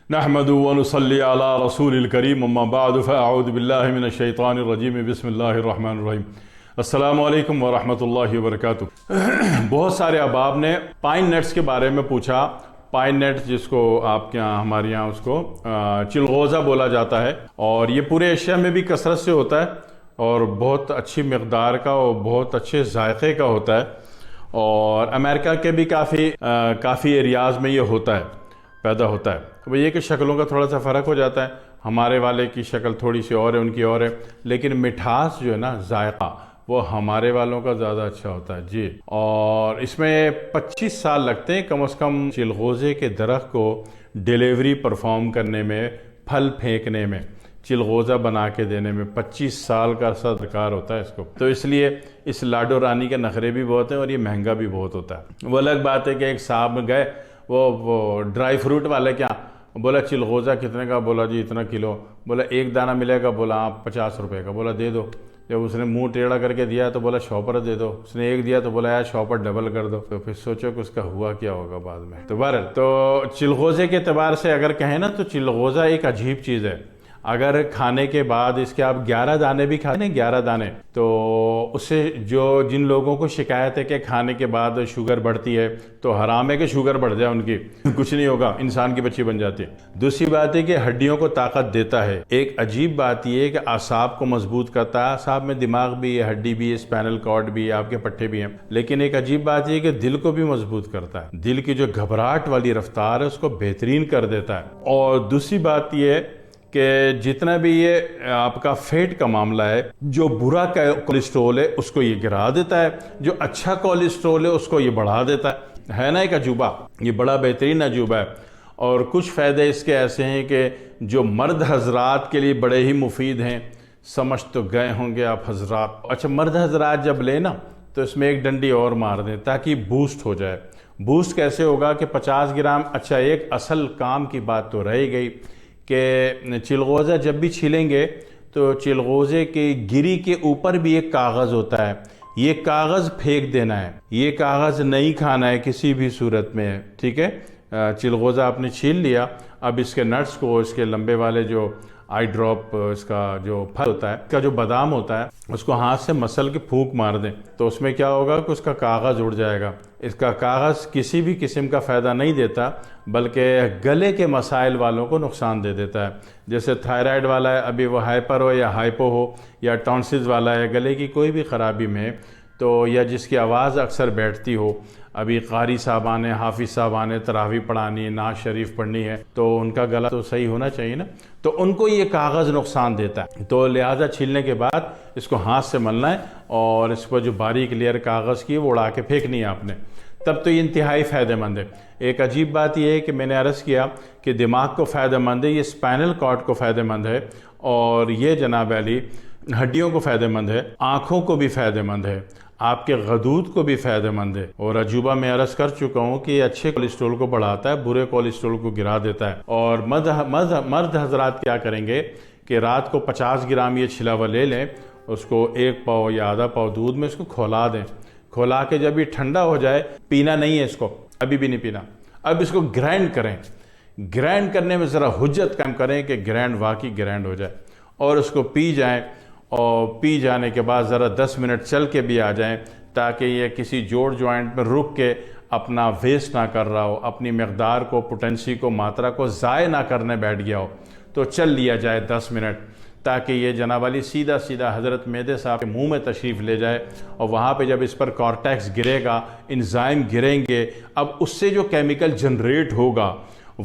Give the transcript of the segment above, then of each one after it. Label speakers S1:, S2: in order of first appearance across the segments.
S1: نحمد و نصلی علی رسول الکریم اما بعد فاعوذ باللہ من الشیطان الرجیم بسم اللہ الرحمن الرحیم۔ السلام علیکم ورحمۃ اللہ وبرکاتہ۔ بہت سارے احباب نے پائن نٹس کے بارے میں پوچھا۔ پائن نٹ جس کو آپ کے یہاں ہمارے یہاں اس کو چلغوزہ بولا جاتا ہے، اور یہ پورے ایشیا میں بھی کثرت سے ہوتا ہے اور بہت اچھی مقدار کا اور بہت اچھے ذائقے کا ہوتا ہے، اور امریکہ کے بھی کافی ایریاز میں یہ ہوتا ہے، پیدا ہوتا ہے۔ وہ یہ کہ شکلوں کا تھوڑا سا فرق ہو جاتا ہے، ہمارے والے کی شکل تھوڑی سی اور ہے، ان کی اور ہے، لیکن مٹھاس جو ہے نا، ذائقہ، وہ ہمارے والوں کا زیادہ اچھا ہوتا ہے جی۔ اور اس میں 25 سال لگتے ہیں کم از کم چلغوزے کے درخت کو ڈیلیوری پرفارم کرنے میں، پھل پھینکنے میں، چلغوزہ بنا کے دینے میں 25 سال کا عرصہ درکار ہوتا ہے اس کو۔ تو اس لیے اس لاڈو رانی کے نخرے بھی بہت ہیں اور یہ مہنگا بھی بہت ہوتا ہے۔ وہ الگ بات ہے کہ ایک صاحب گئے، وہ ڈرائی فروٹ والے کیا بولا چلغوزہ کتنے کا؟ بولا جی اتنا کلو۔ بولا ایک دانہ ملے گا؟ بولا آپ 50 روپے کا۔ بولا دے دو۔ جب اس نے منہ ٹیڑھا کر کے دیا تو بولا شاپر دے دو۔ اس نے ایک دیا تو بولا یار شاپر ڈبل کر دو۔ تو پھر سوچو کہ اس کا ہوا کیا ہوگا بعد میں۔ تو بہرحال تو چلغوزے کے اعتبار سے اگر کہیں نا تو چلغوزہ ایک عجیب چیز ہے۔ اگر کھانے کے بعد اس کے آپ 11 دانے بھی کھاتے ہیں، 11 دانے، تو اس سے جن لوگوں کو شکایت ہے کہ کھانے کے بعد شوگر بڑھتی ہے، تو حرام ہے کہ شوگر بڑھ جائے ان کی، کچھ نہیں ہوگا، انسان کی بچی بن جاتی ہے۔ دوسری بات ہے کہ ہڈیوں کو طاقت دیتا ہے۔ ایک عجیب بات یہ ہے کہ اعصاب کو مضبوط کرتا ہے۔ اعصاب میں دماغ بھی ہے، ہڈی بھی ہے، اسپینل کارڈ بھی ہے، آپ کے پٹھے بھی ہیں، لیکن ایک عجیب بات یہ ہے کہ دل کو بھی مضبوط کرتا ہے۔ دل کی جو گھبراہٹ والی رفتار ہے اس کو بہترین کر دیتا ہے۔ اور دوسری بات یہ ہے کہ جتنا بھی یہ آپ کا فیٹ کا معاملہ ہے، جو برا کولیسٹرول ہے اس کو یہ گرا دیتا ہے، جو اچھا کولیسٹرول ہے اس کو یہ بڑھا دیتا ہے نا ایک عجوبہ، یہ بڑا بہترین عجوبہ ہے۔ اور کچھ فائدے اس کے ایسے ہیں کہ جو مرد حضرات کے لیے بڑے ہی مفید ہیں، سمجھ تو گئے ہوں گے آپ حضرات۔ اچھا، مرد حضرات جب لیں نا تو اس میں ایک ڈنڈی اور مار دیں تاکہ بوسٹ ہو جائے۔ بوسٹ کیسے ہوگا کہ 50 گرام، اچھا ایک اصل کام کی بات تو رہ گئی کہ چلغوزہ جب بھی چھیلیں گے تو چلغوزے کی گری کے اوپر بھی ایک کاغذ ہوتا ہے، یہ کاغذ پھینک دینا ہے، یہ کاغذ نہیں کھانا ہے کسی بھی صورت میں، ٹھیک ہے؟ چلغوزہ آپ نے چھیل لیا، اب اس کے نٹس کو، اس کے لمبے والے جو آئی ڈراپ، اس کا جو پھل ہوتا ہے، اس کا جو بادام ہوتا ہے، اس کو ہاتھ سے مسل کے پھونک مار دیں تو اس میں کیا ہوگا کہ اس کا کاغذ اڑ جائے گا۔ اس کا کاغذ کسی بھی قسم کا فائدہ نہیں دیتا، بلکہ گلے کے مسائل والوں کو نقصان دے دیتا ہے۔ جیسے تھائرائیڈ والا ہے، ابھی وہ ہائپر ہو یا ہائپو ہو، یا ٹونسلز والا ہے، گلے کی کوئی بھی خرابی میں، تو یا جس کی آواز اکثر بیٹھتی ہو، ابھی قاری صاحبان ہیں، حافظ صاحبان ہیں، تراویح پڑھانی ہے، نعت شریف پڑھنی ہے، تو ان کا گلا تو صحیح ہونا چاہیے نا، تو ان کو یہ کاغذ نقصان دیتا ہے۔ تو لہٰذا چھیلنے کے بعد اس کو ہاتھ سے ملنا ہے اور اس پر جو باریک لیئر کاغذ کی وہ اڑا کے پھینکنی ہے آپ نے، تب تو یہ انتہائی فائدہ مند ہے۔ ایک عجیب بات یہ ہے کہ میں نے عرض کیا کہ دماغ کو فائدہ مند ہے، یہ اسپائنل کارڈ کو فائدہ مند ہے، اور یہ جناب علی ہڈیوں کو فائدہ مند ہے، آنکھوں کو بھی فائدہ مند ہے، آپ کے غدود کو بھی فائدہ مند ہے۔ اور عجوبہ میں عرض کر چکا ہوں کہ یہ اچھے کولیسٹرول کو بڑھاتا ہے، برے کولیسٹرول کو گرا دیتا ہے۔ اور مرد حضرات کیا کریں گے کہ رات کو 50 گرام یہ چھلا ہوا لے لیں، اس کو 1 پاؤ یا آدھا پاؤ دودھ میں اس کو کھولا دیں، کھولا کے جب یہ ٹھنڈا ہو جائے، پینا نہیں ہے اس کو، ابھی بھی نہیں پینا، اب اس کو گرائنڈ کریں، گرائنڈ کرنے میں ذرا حجت کم کریں کہ گرائنڈ واقعی گرائنڈ ہو جائے، اور اس کو پی جائیں، اور پی جانے کے بعد ذرا 10 منٹ چل کے بھی آ جائیں تاکہ یہ کسی جوڑ جوائنٹ میں رک کے اپنا ویسٹ نہ کر رہا ہو، اپنی مقدار کو، پوٹنسی کو، ماترا کو ضائع نہ کرنے بیٹھ گیا ہو، تو چل لیا جائے 10 منٹ، تاکہ یہ جناب علی سیدھا حضرت معدے صاحب کے منہ میں تشریف لے جائے، اور وہاں پہ جب اس پر کارٹیکس گرے گا، انزائم گریں گے، اب اس سے جو کیمیکل جنریٹ ہوگا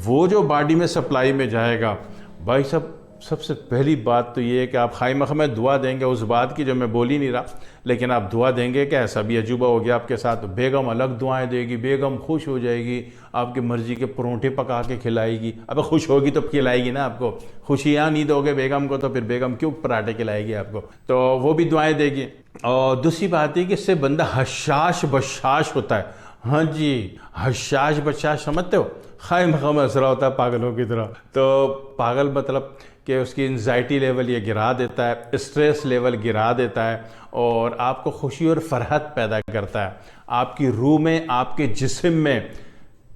S1: وہ جو باڈی میں سپلائی میں جائے گا، بھائی صاحب سب سے پہلی بات تو یہ ہے کہ آپ خائی مخمہ دعا دیں گے اس بات کی جو میں بول ہی نہیں رہا، لیکن آپ دعا دیں گے کہ ایسا بھی عجوبہ ہو گیا آپ کے ساتھ، بیگم الگ دعائیں دے گی، بیگم خوش ہو جائے گی، آپ کی مرضی کے پرونٹے پکا کے کھلائے گی۔ اب خوش ہوگی تو کھلائے گی نا آپ کو، خوشیاں نہیں دو گے بیگم کو تو پھر بیگم کیوں پراٹھے کھلائے گی آپ کو، تو وہ بھی دعائیں دے گی۔ اور دوسری بات ہے کہ اس سے بندہ حشاش بشاش ہوتا ہے۔ ہاں جی، حشاش بشاش سمجھتے ہو؟ خائی مخمہ اسرا ہوتا ہے پاگلوں کی طرح، تو پاگل مطلب کہ اس کی انزائٹی لیول یہ گرا دیتا ہے، اسٹریس لیول گرا دیتا ہے، اور آپ کو خوشی اور فرحت پیدا کرتا ہے، آپ کی روح میں، آپ کے جسم میں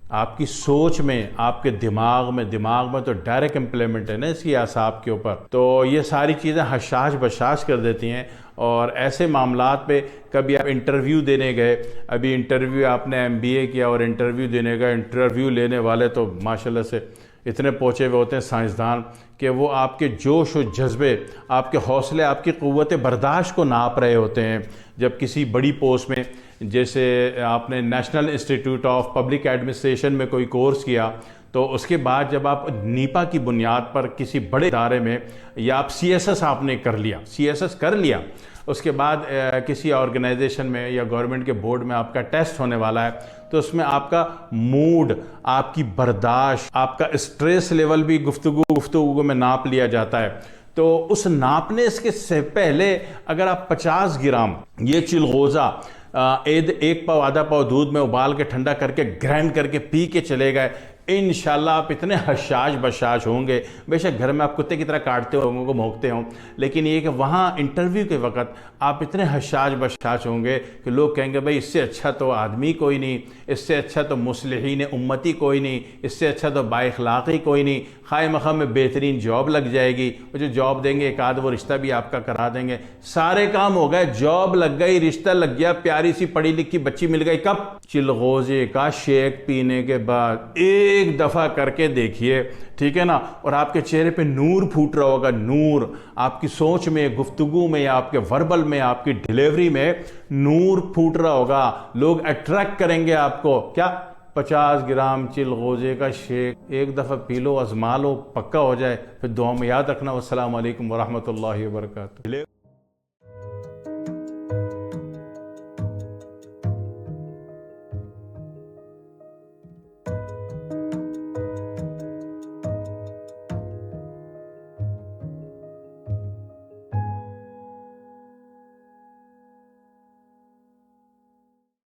S1: آپ کی سوچ میں، آپ کے دماغ میں تو ڈائریکٹ امپلیمنٹ ہے نا اس کی اعصاب کے اوپر، تو یہ ساری چیزیں حشاش بشاش کر دیتی ہیں۔ اور ایسے معاملات پہ کبھی آپ انٹرویو دینے گئے، ابھی انٹرویو آپ نے MBA کیا اور انٹرویو دینے گئے، انٹرویو لینے والے تو ماشاءاللہ سے اتنے پہنچے ہوئے ہوتے ہیں سائنسدان کہ وہ آپ کے جوش و جذبے، آپ کے حوصلے، آپ کی قوت برداشت کو ناپ رہے ہوتے ہیں۔ جب کسی بڑی پوسٹ میں، جیسے آپ نے national institute of public administration میں کوئی کورس کیا، تو اس کے بعد جب آپ نیپا کی بنیاد پر کسی بڑے ادارے میں، یا آپ CSS آپ نے کر لیا، اس کے بعد کسی آرگنائزیشن میں یا گورنمنٹ کے بورڈ میں آپ کا ٹیسٹ ہونے والا ہے، تو اس میں آپ کا موڈ، آپ کی برداشت، آپ کا اسٹریس لیول بھی گفتگو میں ناپ لیا جاتا ہے۔ تو اس ناپنے کے سے پہلے اگر آپ 50 گرام یہ چلغوزہ ایک پاؤ آدھا پاؤ دودھ میں ابال کے ٹھنڈا کر کے گرائنڈ کر کے پی کے چلے گئے، انشاءاللہ آپ اتنے حشاش بشاش ہوں گے۔ بے شک گھر میں آپ کتے کی طرح کاٹتے ہو، لوگوں کو بھونکتے ہوں، لیکن یہ کہ وہاں انٹرویو کے وقت آپ اتنے حشاش بشاش ہوں گے کہ لوگ کہیں گے بھائی اس سے اچھا تو آدمی کوئی نہیں، اس سے اچھا تو مصلحین امتی کوئی نہیں، اس سے اچھا تو بااخلاقی کوئی نہیں، خواہ مخواہ میں بہترین جاب لگ جائے گی، وہ جو جاب دیں گے ایک آدھ وہ رشتہ بھی آپ کا کرا دیں گے، سارے کام ہو گئے، جاب لگ گئی، رشتہ لگ گیا، پیاری سی پڑھی لکھی بچی مل گئی۔ کب؟ چلغوزے کا شیک پینے کے بعد ایک دفعہ کر کے دیکھیے، ٹھیک ہے نا، اور آپ کے چہرے پہ نور پھوٹ رہا ہوگا، نور، آپ کی سوچ میں، گفتگو میں، یا آپ کے وربل میں، آپ کی ڈیلیوری میں نور پھوٹ رہا ہوگا، لوگ اٹریکٹ کریں گے آپ کو۔ کیا؟ 50 گرام چلغوزے کا شیک ایک دفعہ پی لو، آزما لو، پکا ہو جائے، پھر دعا میں یاد رکھنا۔ والسلام علیکم ورحمۃ اللہ وبرکاتہ۔